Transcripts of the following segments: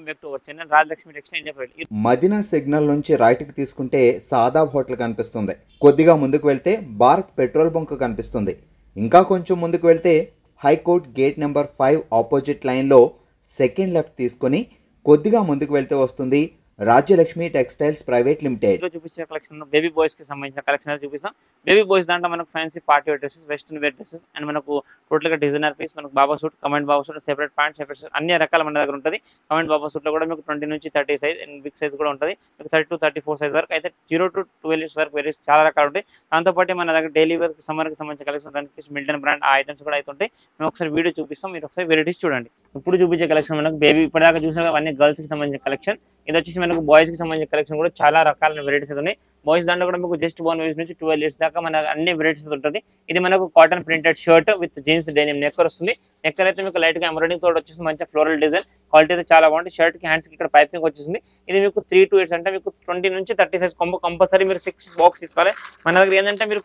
Back to our channel Rajalakshmi textile India private. Madina signal నుంచి రైట్కి తీసుకుంటే సాదాబ్ హోటల్ కనిపిస్తుంది. కొద్దిగా ముందుకు వెళ్తే భారత్ పెట్రోల్ బంక్ కనిపిస్తుంది. ఇంకా కొంచెం ముందుకు వెళ్తే హైకోర్ట్ గేట్ నెంబర్ 5 ఆపోజిట్ లైన్లో సెకండ్ లెఫ్ట్ తీసుకొని కొద్దిగా ముందుకు వెళ్తే వస్తుంది రాజ్యలక్ష్మి టెక్స్టైల్స్ ప్రైవేట్ లిమిటెడ్. చూపించే కలెక్షన్ బేబీ బాయ్స్ కి సంబంధించిన కలెక్షన్ అయితే చూపిస్తాం. బేబీ బాయ్స్ దాంట్లో మనకు fancy party wear dresses, western wear dresses and మనకు టోటల్ గా డిజైనర్ పీస్, మనకు బాబా సూట్, కమెంట్ బాబా సూట్, సెపరేట్ ప్యాంట్, సెపరేట్ అన్ని రకాల మన దగ్గర ఉంటుంది. కమెంట్ బాబా సూట్ లో కూడా మీకు 20 నుంచి 30 సైజ్ అండ్ బిగ్ సైజ్ కూడా ఉంటుంది. మీకు 30 to 34 సైజ్ వరకు అయితే 0 to 12 ఇయర్స్ వరకు వేరియస్ చాలా రకాలు ఉంటాయి. దాంతోపాటు మన దగ్గర డైలీ వేర్ సమ్మర్ కి సంబంధించిన కలెక్షన్ దానికి మిల్టన్ బ్రాండ్ ఆ ఐటమ్స్ కూడా అయితే ఉంటాయి. మేము ఒకసారి వీడియో చూపిస్తాం, మీరు ఒకసారి వెరైటీస్ చూడండి. ఇప్పుడు చూపించే కలెక్షన్ మనకు బేబీ ఇప్పటిదాకా చూసిన అన్ని గర్ల్స్ కి సంబంధించిన కలెక్షన్. ఇది వచ్చేసి మనకు బాయ్స్ కి సంబంధించిన కలెక్షన్ కూడా చాలా రకాల వెరైటీస్ ఉన్నాయి. బాయ్స్ దాంట్లో కూడా మీకు జస్ట్ 1 ఇయర్స్ నుంచి 12 ఇయర్స్ దాకా మన అన్ని వెరైటీస్ ఉంటుంది. ఇది మనకు cotton printed shirt with jeans denim knicker వస్తుంది. నెక్కర్ అయితే మీకు లైట్ గా ఎంబ్రాయిడింగ్ తోటి వచ్చేసి మంచి ఫ్లోరల్ డిజైన్ క్వాలిటీ అయితే చాలా బాగుంటుంది. షర్ట్ కి హ్యాండ్స్ కి ఇక్కడ పైపింగ్ వచ్చేసింది. ఇది మీకు 3 to 8 అంటే మీకు 20 నుంచి 30 సైజ్ కొంబో కంపల్సరీ మీరు 6 బాక్స్ తీసుకోవాలి. మన దగ్గర ఏంటంటే మీరు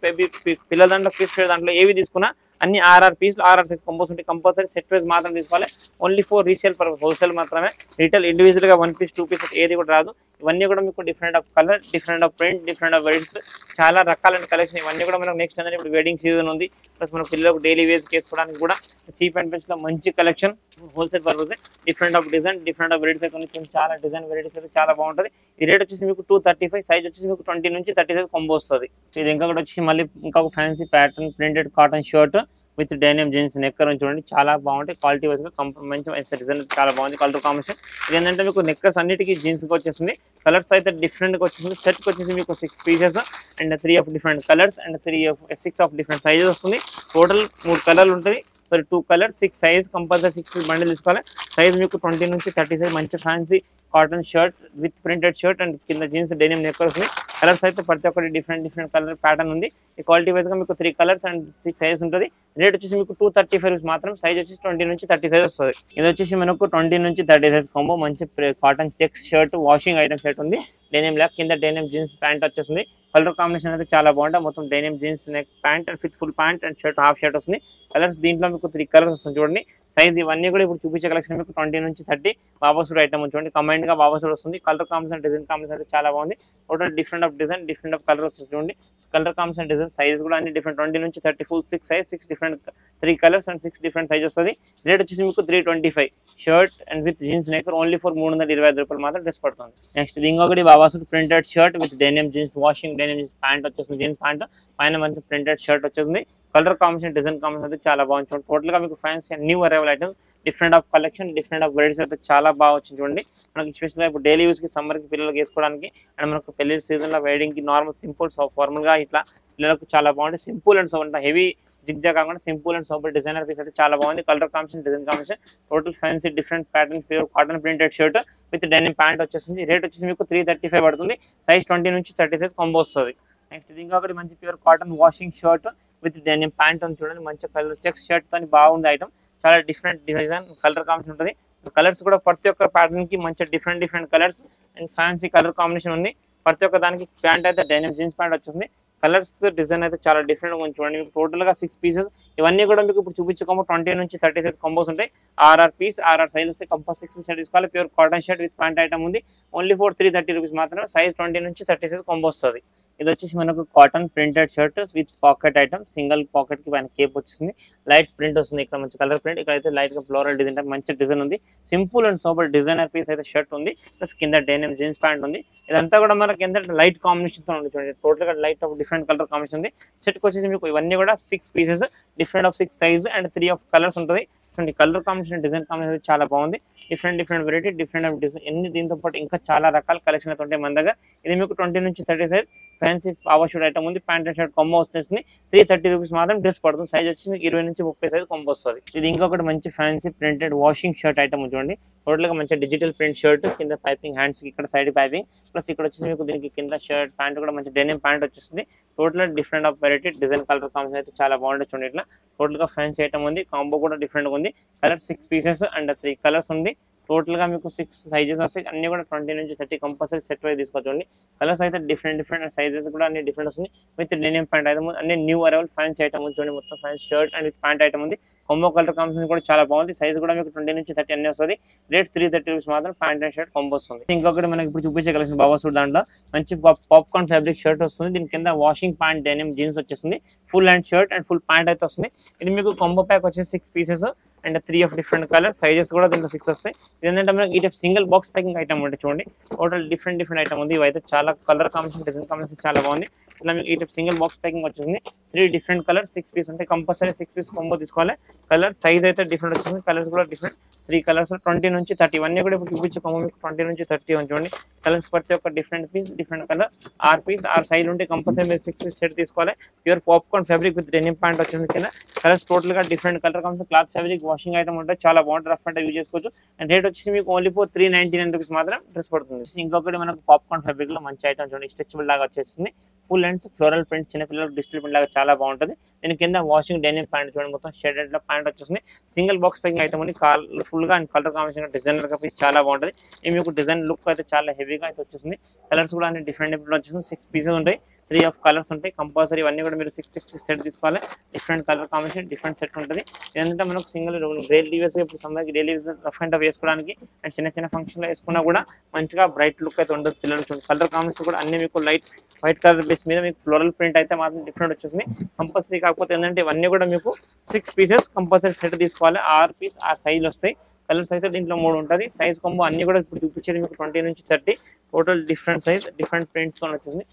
పిల్లల దాంట్లో కిడ్స్ దాంట్లో ఏవి తీసుకున్నా అన్ని ఆర్ఆర్ పీస్లు ఆర్ఆర్ సైజ్ కంపోజ్ ఉంటాయి. కంపల్సరీ సెట్ వైజ్ మాత్రం తీసుకోవాలి. Only for resale for wholesale మాత్రమే. రీటైల్ ఇండివిజువల్ గా 1 పీస్ 2 పీస్ ఏది కూడా రాదు. ఇవన్నీ కూడా మీకు different of colour, different of print, different of varieties, చాలా రకాలైన కలెక్షన్. ఇవన్నీ కూడా మనకు నెక్స్ట్ అంటే ఇప్పుడు వెడ్డింగ్ సీజన్ ఉంది. ప్లస్ మన పిల్లలకు డైలీ వేస్ చేసుకోవడానికి కూడా చీప్ అండ్ బెస్ట్ లో మంచి collection wholesale purpose. Different of design, different of varieties అయితే చాలా డిజైన్ వెరైటీస్ అయితే చాలా బాగుంటుంది. ఈ రేట్ వచ్చేసి మీకు 235, సైజ్ వచ్చేసి మీకు 20 నుంచి 30 సైజ్ కొంబో వస్తుంది. ఇది ఇంకా కూడా వచ్చేసి మళ్ళీ ఇంకొక fancy pattern printed cotton shirt with denim jeans knicker చూడండి, చాలా బాగుంటాయి. క్వాలిటీ వైజ్ గా మంచి డిజైన్ చాలా బాగుంది. కలర్ కాంబినేషన్ ఇది ఏంటంటే మీకు నెక్కర్స్ అన్నిటికీ జీన్స్ కి వచ్చేస్తుంది. కలర్స్ అయితే డిఫరెంట్ గా వచ్చేసింది. సెట్ కి వచ్చేసి మీకు 6 pieces and 3 of different colours and 6 of different sizes వస్తుంది. టోటల్ 3 కలర్లు ఉంటుంది. Sorry 2 colours 6 size compulsory 6 bundle తీసుకోవాలి. సైజ్ మీకు 20 నుంచి 30 సైజ్ మంచి fancy cotton shirt with printed shirt and కింద జీన్స్ డెనిమ్ నెక్కర్ వస్తుంది. కలర్స్ అయితే ప్రతి ఒక్కటి డిఫరెంట్ కలర్ ప్యాటర్న్ ఉంది. ఈ క్వాలిటీ వైజ్ గా మీకు 3 కలర్స్ అండ్ 6 సైజ్ ఉంటుంది. రేట్ వచ్చేసి మీకు 235 రూపీస్ మాత్రం. సైజ్ వచ్చేసి 20 నుంచి 30 సైజ్ వస్తుంది. ఇది వచ్చేసి మనకు 20 నుంచి 30 సైజ్ కాంబో మంచి cotton checks shirt washing item shirt ఉంది. డెనిమ్ బ్లాక్ కింద డెనిమ్ జీన్స్ ప్యాంట్ వచ్చేస్తుంది. కలర్ కాంబినేషన్ అయితే చాలా బాగుంటుంది. మొత్తం denim jeans neck pant and with full pant and shirt half shirt వస్తుంది. కలర్స్ దీంట్లో మీకు 3 కలర్స్ వస్తుంది చూడండి. సైజ్ ఇవన్నీ కూడా ఇప్పుడు చూపించే కలెక్షన్ మీకు 20 నుంచి 30 బాబా సూట్ ఐటమ్ చూడండి. కంబైన్డ్ గా బాబా సూట్ వస్తుంది. కలర్ కాంబినేషన్ డిజైన్ కాంబినేషన్ అయితే చాలా బాగుంది. Total different of design, different of colours వస్తుంది చూడండి. కలర్ కాంబినేషన్ డిజైన్ సైజ్ కూడా అన్ని డిఫరెంట్ 20 నుంచి 30 full 6 size 6 different 3 colours and 6 different size వస్తుంది. రేట్ వచ్చేసి మీకు 325 shirt and with jeans knicker only for 325 రూపాయలు మాత్రం డ్రెస్ పడుతుంది. నెక్స్ట్ ఇంకొకటి బాబా suit printed shirt with denim jeans washing denim jeans pant వచ్చేస్తుంది. జీన్స్ ప్యాంట్ పైన మంచి ప్రింటెడ్ షర్ట్ వచ్చేస్తుంది. కలర్ కాంబినేషన్ డిజైన్ కాంబినేషన్ అయితే చాలా బాగుంది చూడండి. టోటల్ గా మీకు fancy new arrival items, different of collection, different of varieties అయితే చాలా బాగా వచ్చింది చూడండి. మనకి స్పెషల్గా ఇప్పుడు డైలీ యూస్ కి సమ్మర్ కి పిల్లలకి వేసుకోవడానికి అండ్ మనకు పెళ్లి సీజన్ లో వెడ్డింగ్ కి నార్మల్ సింపుల్ ఫార్మల్ గా ఇట్లా పిల్లలకు చాలా బాగుంది. సింపుల్ అండ్ సోబర్ హెవీ జిగ్జా కాకుండా simple and sober designer piece అయితే చాలా బాగుంది. Colour combination design combination total fancy different pattern pure cotton printed shirt with denim pant వచ్చేసింది. రేట్ వచ్చేసి మీకు 335 పడుతుంది. సైజ్ 20 నుంచి 30 సైజ్ కాంబో వస్తుంది. నెక్స్ట్ ఇంకొకటి మంచి pure cotton washing shirt with denim pant అని చూడండి. మంచి కలర్ చెక్స్ షర్ట్ తో బాగుంది ఐటమ్. చాలా డిఫరెంట్ డిజైన్ కలర్ కాంబినేషన్ ఉంటుంది. కలర్స్ కూడా ప్రతి ఒక్క ప్యాటర్న్ కి మంచి different colours and fancy colour combination ఉంది. ప్రతి ఒక్క దానికి ప్యాంట్ అయితే డెనిమ్ జీన్స్ ప్యాంట్ వచ్చేసింది. కలర్స్ డిజైన్ అయితే చాలా డిఫరెంట్ గా చూడండి. మీకు టోటల్ గా 6 పీసెస్ ఇవన్నీ కూడా మీకు ఇప్పుడు చూపించుకోమో 20 నుంచి 30 సైజ్ కాంబోస్ ఉంటాయి. ఆర్ఆర్ పీస్ ఆర్ఆర్ సైజ్ వస్తే కంపల్సరీ 6 పీస్ తీసుకోవాలి. Pure cotton shirt with pant item ఉంది. ఓన్లీ ఫర్ 330 రూపీస్ మాత్రమే. సైజ్ 20 నుంచి 30 సైజ్ కాంబో వస్తుంది. ఇది వచ్చేసి మనకు cotton printed shirt with pocket item. Single pocket కి పైన కేప్ వచ్చింది. లైట్ ప్రింట్ వస్తుంది. ఇక్కడ మంచి కలర్ ప్రింట్, ఇక్కడ అయితే లైట్ గా ఫ్లోరల్ డిజైన్ మంచి డిజైన్ ఉంది. Simple and super designer piece అయితే షర్ట్ ఉంది. ప్లస్ కింద డెనిమ్ జీన్స్ ప్యాంట్ ఉంది. ఇదంతా కూడా మనకి ఏంటంటే లైట్ కాంబినేషన్ తో ఉంది చూడండి. టోటల్ గా light of different colour combination ఉంది. సెట్ కి వచ్చేసి మీకు ఇవన్నీ కూడా 6 pieces different of 6 size and 3 of colours ఉంటుంది. కలర్ కాంబినేషన్ డిజైన్ కాంబినేషన్ చాలా బాగుంది. Different variety, different of design ఎన్ని దీంతో పాటు ఇంకా చాలా రకాల కలెక్షన్ అయితే ఉంటాయి మన దగ్గర. ఇది మీకు 20 నుంచి 30 size fancy power shoot item ఉంది. ప్యాంట్ అండ్ షర్ట్ కాంబో వస్తుంది. 330 రూపీస్ మాత్రం డ్రెస్ పడుతుంది. సైజ్ వచ్చి మీకు 20 నుంచి 30 సైజ్ కాంబో వస్తుంది. ఇది ఇంకొకటి మంచి fancy printed washing shirt item చూడండి. టోటల్ గా మంచి డిజిటల్ ప్రింట్ షర్ట్ కింద పైపింగ్ హ్యాండ్స్ కి ఇక్కడ సైడ్ పైపింగ్ ప్లస్ ఇక్కడ వచ్చేసి మీకు దీనికి కింద షర్ట్ ప్యాంట్ కూడా మంచి డెనిమ్ ప్యాంట్ వచ్చేస్తుంది. Total different of variety design colour combination అయితే చాలా బాగుంటుంది చూడండి. ఇట్లా టోటల్ గా ఫ్యాన్సీ ఐటమ్ ఉంది. కాంబో కూడా డిఫరెంట్ గా ఉంది. కలర్ 6 పీసెస్ అండ్ 3 కలర్స్ ఉంది. టోటల్ గా మీకు 6 సైజెస్ వస్తాయి, అన్ని కూడా 20 నుంచి 30 కంపల్సరీ సెట్ వైజ్ తీసుకోవచ్చండి. కలర్స్ అయితే డిఫరెంట్ సైజెస్ కూడా అన్ని డిఫరెంట్ వస్తుంది. విత్ డెనిమ్ ప్యాంట్ ఐటమ్ అన్ని న్యూ అరైవల్ ఫ్యాన్సీ ఐటమ్ ఉంది చూడండి. మొత్తం fancy shirt and pant item ఉంది. కాంబో కలర్ కాంబినేషన్ కూడా చాలా బాగుంది. సైజ్ కూడా మీకు 20 నుంచి 30 అన్ని వస్తుంది. రేట్ 330 రూపీస్ మాత్రం ప్యాంట్ అండ్ షర్ట్ కాంబో వస్తుంది. ఇంకొకటి మనకి ఇప్పుడు చూపించే కలెక్షన్ బాబా సూట్ దాంట్లో మంచి పాప్కార్న్ ఫ్యాబ్రిక్ షర్ట్ వస్తుంది. దీని కింద వాషింగ్ ప్యాంట్ డెనిమ్ జీన్స్ వచ్చేస్తుంది. Full hand shirt and full pant అయితే వస్తుంది. ఇది మీకు కాంబో ప్యాక్ వచ్చేసి 6 pieces and 3 of different colour sizes కూడా దీంట్లో 6 వస్తాయి. ఇదేంటంటే మనకి ఈ సింగిల్ బాక్స్ ప్యాకింగ్ ఐటమ్ ఉంటుంది చూడండి. టోటల్ డిఫరెంట్ ఐటమ్ ఉంది. ఇవైతే చాలా కలర్ కాంబినేషన్ డిజైన్ కాంబినేషన్ చాలా బాగుంది. ఇలా మీకు ఈ సింగిల్ బాక్స్ ప్యాకింగ్ వచ్చింది. 3 డిఫరెంట్ కలర్ 6 పీస్ అంటే కంపల్సరీ 6 పీస్ కాంబో తీసుకోవాలి. కలర్ సైజ్ అయితే డిఫరెంట్ వచ్చింది. కలర్స్ కూడా డిఫరెంట్ 3 కలర్స్ 20 నుంచి 30 ఇవన్నీ కూడా ఇప్పుడు చూపించే కాంబో మీకు 20 నుంచి 30 చూడండి. కలర్స్ ప్రతి ఒక్క different piece different colour 6 piece 6 size ఉంటే కంపల్సరీ మీరు 6 పీస్ సెట్ తీసుకోవాలి. Pure popcorn fabric with denim pant వచ్చింది కింద. కలర్స్ టోటల్ గా different colour combination cloth fabric washing item ఉంటుంది. చాలా బాగుంటుంది. రఫ్ అంటే యూజ్ చేసుకోవచ్చు. అండ్ రేట్ వచ్చేసి మీకు ఓన్లీ ఫర్ 399 రూపీస్ మాత్రం డ్రెస్ పడుతుంది. ఇంకొకటి మనకు పాప్కార్న్ ఫ్యాబ్రిక్ లో మంచి ఐటమ్ చూడండి. స్ట్రెచబుల్ లాగా వచ్చేస్తుంది. ఫుల్ హ్యాండ్స్ ఫ్లోరల్ ప్రింట్ చిన్న పిల్లలకు డిజిటల్ ప్రింట్ లాగా చాలా బాగుంటుంది. దీని కింద వాషింగ్ డెనిమ్ ప్యాంట్ చూడండి. మొత్తం షేడెడ్ లో ప్యాంట్ వచ్చేస్తుంది. సింగిల్ బాక్స్ ప్యాకింగ్ ఐటమ్ ఉంది. ఫుల్ గా అండ్ కలర్ కాంబినేషన్ డిజైనర్ గా పీస్ చాలా బాగుంటుంది. ఇది మీకు డిజైన్ లుక్ అయితే చాలా హెవీగా అయితే వచ్చేస్తుంది. కలర్స్ కూడా అన్ని డిఫరెంట్ వచ్చేస్తుంది. 6 పీసెస్ ఉంటాయి. 3 ఆఫ్ కలర్స్ ఉంటాయి. కంపల్సరీ ఇవన్నీ కూడా మీరు 6 పీస్ సెట్ తీసుకోవాలి. Different colour combination different set ఉంటుంది. ఇదంతా మనకు సింగిల్ డైలీ యూస్ ఇప్పుడు సమ్మర్కి daily use rough and tough వేసుకోవడానికి అండ్ చిన్న ఫంక్షన్ లో వేసుకున్నా కూడా మంచిగా బ్రైట్ లుక్ అయితే ఉండదు. పిల్లలు చూడండి. కలర్ కాంబినేషన్ కూడా అన్ని మీకు లైట్ వైట్ కలర్ బేస్ మీద మీకు ఫ్లోరల్ ప్రింట్ అయితే మాత్రం డిఫరెంట్ వచ్చేసింది. కంపల్సరీ కాకపోతే ఏంటంటే ఇవన్నీ కూడా మీకు 6 పీసెస్ కంపల్సరీ సెట్ తీసుకోవాలి. 6 పీస్ 6 సైజులు వస్తాయి. కలర్స్ అయితే దీంట్లో 3 ఉంటుంది. సైజ్ కాంబో అన్ని కూడా ఇప్పుడు చూపించేది మీకు 20 నుంచి 30 total different size different prints తో వచ్చింది.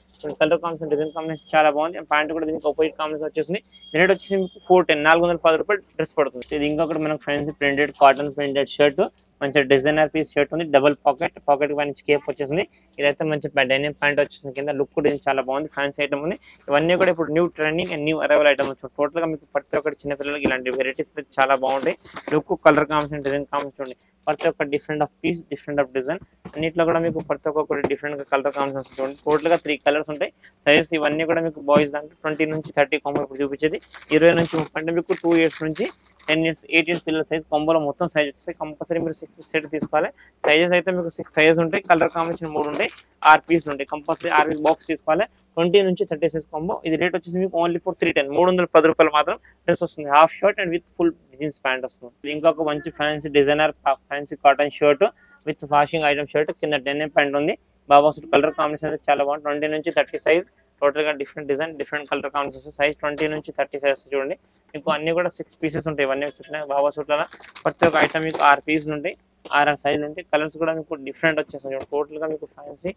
కలర్ కాంబినేషన్ డిజైన్ కాంబినేషన్ చాలా బాగుంది. ప్యాంట్ కూడా దీనికి ఆపోజిట్ కాంబినేషన్ వచ్చేసింది. రేట్ వచ్చేసి మీకు 410 రూపాయలు డ్రెస్ పడుతుంది. ఇది ఇంకొకటి మనకు fancy printed cotton printed shirt మంచి డిజైనర్ పీస్ షర్ట్ ఉంది. డబుల్ పాకెట్ మంచి కేప్ వచ్చేసింది. ఇదైతే మంచి డెనిమ్ ప్యాంట్ వచ్చేసింది. కింద లుక్ కూడా చాలా బాగుంది. ఫ్యాన్సీ ఐటమ్ ఉంది. ఇవన్నీ కూడా ఇప్పుడు new trending and new arrival item వచ్చింది. టోటల్ గా మీకు ప్రతి ఒక్కటి చిన్నపిల్లలకి ఇలాంటి వెరైటీస్ చాలా బాగుంటాయి. Look colour combination design combination ప్రతి ఒక్క different of piece different of design అన్నిట్లో కూడా మీకు ప్రతి ఒక్కటి డిఫరెంట్ గా కలర్ కాంబినేషన్ చూడండి. టోటల్ గా 3 కలర్స్ ఉంటాయి. సైజెస్ ఇవన్నీ కూడా మీకు బాయ్స్ దాంట్లో 20 నుంచి 30 కాంబో ఇప్పుడు చూపించేది. 20 నుంచి 30 అంటే మీకు 2 ఇయర్స్ నుంచి 10 ఇయర్స్ 8 ఇయర్స్ పిల్లల సైజ్ కాంబోలో మొత్తం సైజ్ వస్తాయి. కంపల్సరీ మీరు 6 పీస్ సెట్ తీసుకోవాలి. సైజెస్ అయితే మీకు 6 సైజెస్ ఉంటాయి. కలర్ కాంబినేషన్ 3 ఉంటాయి. 6 పీస్లు ఉంటాయి. కంపల్సరీ 6 పీస్ బాక్స్ తీసుకోవాలి. 20 నుంచి 30 సైజ్ కాంబో. ఇది రేట్ వచ్చేసి మీకు ఓన్లీ ఫర్ 310 రూపాయలు మాత్రం డ్రెస్ వస్తుంది. Half shirt and with full jeans pant వస్తుంది. ఇంకొక మంచి fancy designer fancy cotton shirt with washing item shirt కింద డెనిమ్ ప్యాంట్ ఉంది. బాబా సూట్ కలర్ కాంబినేషన్ అయితే చాలా బాగుంది. 20 నుంచి 30 సైజ్ టోటల్ గా different design different colour combination size 20 నుంచి 30 సైజ్ చూడండి. మీకు అన్ని కూడా 6 పీసెస్ ఉంటాయి. ఇవన్నీ చెప్పిన బాబా సూట్ల ప్రతి ఒక్క ఐటమ్ మీకు 6 పీసులు ఉంటాయి. 6 సైజులు ఉంటాయి. కలర్స్ కూడా మీకు డిఫరెంట్ వచ్చేస్తాయి. టోటల్ గా మీకు ఫ్యాన్సీ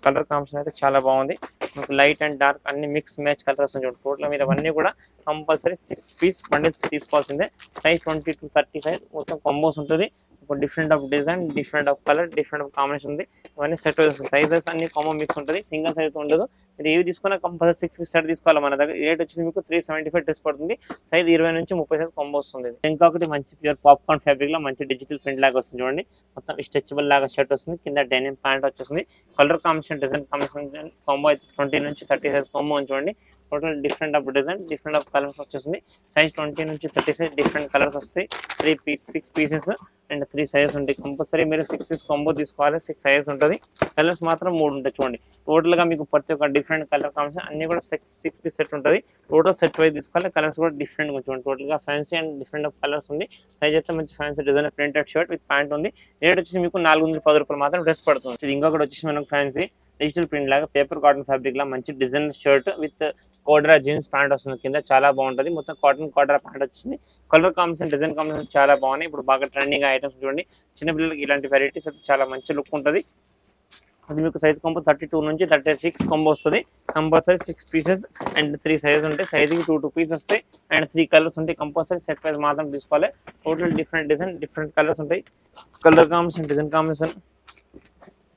కలర్ కాంబినేషన్ అయితే చాలా బాగుంది. మీకు లైట్ అండ్ డార్క్ అన్ని మిక్స్ మ్యాచ్ కలర్స్ చూడండి. టోటల్ మీరు అవన్నీ కూడా కంపల్సరీ 6 పీస్ బండిల్స్ తీసుకోవాల్సిందే. సైజ్ 20 to 30 సైజ్ మొత్తం కాంబోస్ ఉంటుంది. Different of design different of colour different of combination ఉంది. ఇవన్నీ సెట్ వస్తుంది. సైజెస్ అన్ని కాంబో మిక్స్ ఉంటుంది. సింగిల్ సైజ్ ఉండదు. మీరు ఏవి తీసుకున్నా కంపల్సరీ 6 పీస్ సెట్ తీసుకోవాలి. మన దగ్గర రేట్ వచ్చేసి మీకు 375 డ్రెస్ పడుతుంది. సైజ్ 20 నుంచి 30 సైజ్ కాంబో వస్తుంది. ఇంకొకటి మంచి ప్యూర్ పాప్కార్న్ ఫ్యాబ్రిక్ లో మంచి డిజిటల్ ప్రింట్ లాగా వస్తుంది చూడండి. మొత్తం స్ట్రెచబుల్ లాగా షర్ట్ వస్తుంది. కింద డెనిమ్ ప్యాంట్ వచ్చేస్తుంది. Colour combination design combination combo అయితే 20 నుంచి 30 సైజ్ కాంబో చూడండి. Total different of design different of colours వచ్చేస్తుంది. సైజ్ 20 నుంచి 30 సైజ్ డిఫరెంట్ కలర్స్ వస్తాయి. 6 పీసెస్ అండ్ 3 సైజెస్ ఉంటాయి. కంపల్సరీ మీరు 6 పీస్ కాంబో తీసుకోవాలి. 6 సైజెస్ ఉంటుంది. కలర్స్ మాత్రం 3 ఉంటాయి చూడండి. టోటల్ గా మీకు ప్రతి ఒక్క డిఫరెంట్ కలర్ కాంబినేషన్ అన్ని కూడా 6 పీస్ సెట్ ఉంటుంది. టోటల్ సెట్ వైజ్ తీసుకోవాలి. కలర్స్ కూడా డిఫరెంట్ గా చూడండి. టోటల్ గా fancy and different of colours ఉంది. సైజ్ అయితే మంచి fancy design printed shirt with pant ఉంది. రేట్ వచ్చేసి మీకు 410 రూపాయలు మాత్రం డ్రెస్ పడుతుంది. ఇది ఇంకొకటి వచ్చేసి మనకు ఫ్యాన్సీ డిజిటల్ ప్రింట్ లాగా పేపర్ కాటన్ ఫ్యాబ్రిక్ లా మంచి డిజైన్ షర్ట్ విత్ కోడ్రా జీన్స్ ప్యాంట్ వస్తుంది. కింద చాలా బాగుంటుంది. మొత్తం కాటన్ కోడ్రా ప్యాంట్ వచ్చింది. కలర్ కాంబినేషన్ డిజైన్ కాంబినేషన్ చాలా బాగున్నాయి. ఇప్పుడు బాగా ట్రెండింగ్ ఐటమ్స్ చూడండి. చిన్నపిల్లలకి ఇలాంటి వెరైటీస్ అయితే చాలా మంచి లుక్ ఉంటుంది. అది మీకు సైజ్ కాంబో 32 నుంచి 36 కాంబో వస్తుంది. కంపల్సరీ 6 పీసెస్ అండ్ 3 సైజెస్ ఉంటాయి. సైజ్కి 2 పీసెస్ వస్తాయి అండ్ 3 కలర్స్ ఉంటాయి. కంపల్సరీ సెట్ వైజ్ మాత్రం తీసుకోవాలి. Total different design different colours ఉంటాయి. కలర్ కాంబినేషన్ డిజైన్ కాంబినేషన్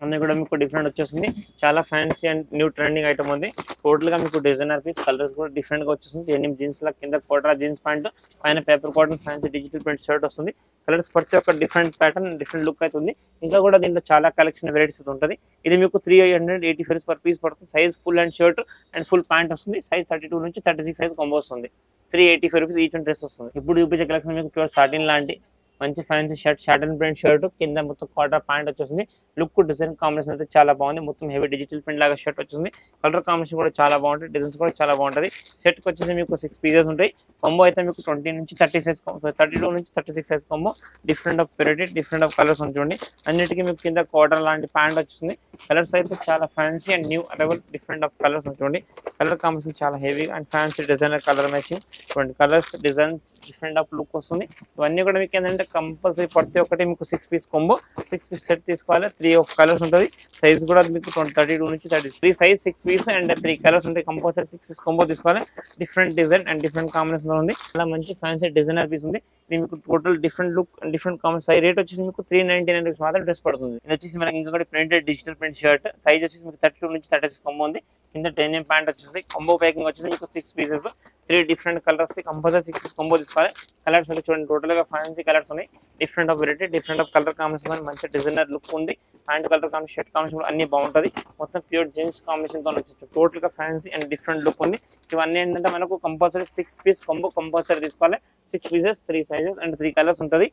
అన్నీ కూడా మీకు డిఫరెంట్ వచ్చేస్తుంది. చాలా fancy and new trending item ఉంది. టోటల్ గా మీకు డిజైనర్ పీస్ కలర్స్ కూడా డిఫరెంట్ గా వచ్చేస్తుంది. డెనిమ్ జీన్స్ లా కింద కోట్రా జీన్స్ ప్యాంట్ పైన paper cotton fancy digital print shirt వస్తుంది. కలర్స్ ప్రతి ఒక్క డిఫరెంట్ ప్యాటర్న్ డిఫరెంట్ లుక్ అవుతుంది. ఇంకా కూడా దీంట్లో చాలా కలెక్షన్ వెరైటీస్ ఉంటుంది. ఇది మీకు 380 పర్ పీస్ పడుతుంది. Size full and shirt and full pant వస్తుంది. సైజ్ 32 నుంచి 36 సైజ్ కాంబో వస్తుంది. 385 రూపీస్ ఈచ్ డ్రెస్ వస్తుంది. ఇప్పుడు చూపించే కలెక్షన్ మీకు ప్యూర్ సాటిన్ లాంటి మంచి ఫ్యాన్సీ షర్ట్, షాటన్ ప్రింట్ షర్ట్, కింద మొత్తం క్వార్టర్ ప్యాంట్ వచ్చేసింది. లుక్ డిజైన్ కాంబినేషన్ అయితే చాలా బాగుంది. మొత్తం హెవీ డిజిటల్ ప్రింట్ లాగా షర్ట్ వచ్చింది. కలర్ కాంబినేషన్ కూడా చాలా బాగుంటుంది. డిజైన్స్ కూడా చాలా బాగుంటుంది. సెట్ వచ్చేసి మీకు 6 పీసెస్ ఉంటాయి. కాంబో అయితే మీకు 20 నుంచి 30 సైజ్, 32 నుంచి 36 size combo. Different of variety, different of colours ఉంచండి. అన్నిటికీ మీకు కింద క్వార్టర్ లాంటి ప్యాంట్ వచ్చింది. కలర్స్ అయితే చాలా fancy and new arrival, different of colours ఉంచండి. కలర్ కాంబినేషన్ చాలా heavy and fancy designer colour matching. చూడండి colours, design, different of look వస్తుంది. ఇవన్నీ కూడా మీకు ఏంటంటే కంపల్సరీ ప్రతి ఒక్కటి మీకు 6 పీస్ కొంబో, 6 పీస్ సెట్ తీసుకోవాలి. 3 ఆఫ్ కలర్స్ ఉంటుంది. సైజ్ కూడా మీకు 32 నుంచి 33 సైజ్, 6 పీస్ అండ్ 3 కలర్స్ ఉంటాయి. కంపల్సరీ 6 పీస్ కొంబో తీసుకోవాలి. Different design and different combination ఉంది. చాలా మంచి ఫ్యాన్సీ డిజైనర్ పీస్ ఉంది. ఇది మీకు total different look and different combination. Size rate వచ్చేసి మీకు 399 రూపీస్ మాత్రం డ్రెస్ పడుతుంది. ఇది వచ్చేసి మనకి ఇంకా printed digital print shirt. Size వచ్చేసి మీకు 32 నుంచి 36 కొంబో ఉంది. కింద డెనిమ్ ప్యాంట్ వచ్చేసి కొంబో ప్యాకింగ్ వచ్చేసి మీకు 6 pieces, 3 different colours. Compulsory 6 piece combo తీసుకోవాలి. కలర్స్ అయితే చూడండి టోటల్ గా ఫ్యాన్సీ కలర్స్ ఉన్నాయి. Different of variety, different of colour combination, మంచి డిజైనర్ లుక్ ఉంది. Pant colour combination, shirt combination కూడా అన్ని బాగుంటుంది. మొత్తం ప్యూర్ జీన్స్ కాంబినేషన్ తో వచ్చి టోటల్ గా ఫ్యాన్సీ అండ్ డిఫరెంట్ లుక్ ఉంది. ఇవన్నీ ఏంటంటే మనకు కంపల్సరీ 6 పీస్ కొంబో కంపల్సరీ తీసుకోవాలి. 6 పీసెస్, 3 సైజెస్ అండ్ 3 కలర్స్ ఉంటుంది.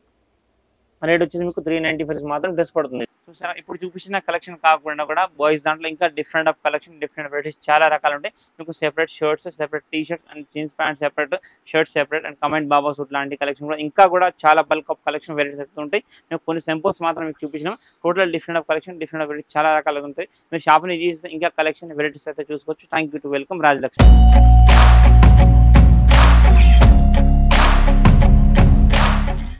రేట్ వచ్చేసి మీకు 395 మాత్రం డ్రెస్ పడుతుంది. చూసారా, ఇప్పుడు చూపించిన కలెక్షన్ కాకుండా కూడా బాయ్స్ దాంట్లో ఇంకా different of collection, different varieties చాలా రకాలు ఉంటాయి. మీకు separate shirts, separate T shirts and jeans pant separate, shirt separate and comment బాబా సూట్ లాంటి కలెక్షన్ కూడా ఇంకా కూడా చాలా బల్క్ ఆఫ్ కలెక్షన్ వెరైటీస్ అయితే ఉంటాయి. మేము కొన్ని సింపుల్స్ మాత్రం మీకు చూపించినాం. Total different of collection, different of varieties చాలా రకాలుగా ఉంటాయి. మీరు షాప్ని చేస్తే ఇంకా కలెక్షన్ వెరైటీస్ అయితే చూసుకోవచ్చు. Thank you to welcome Rajalakshmi.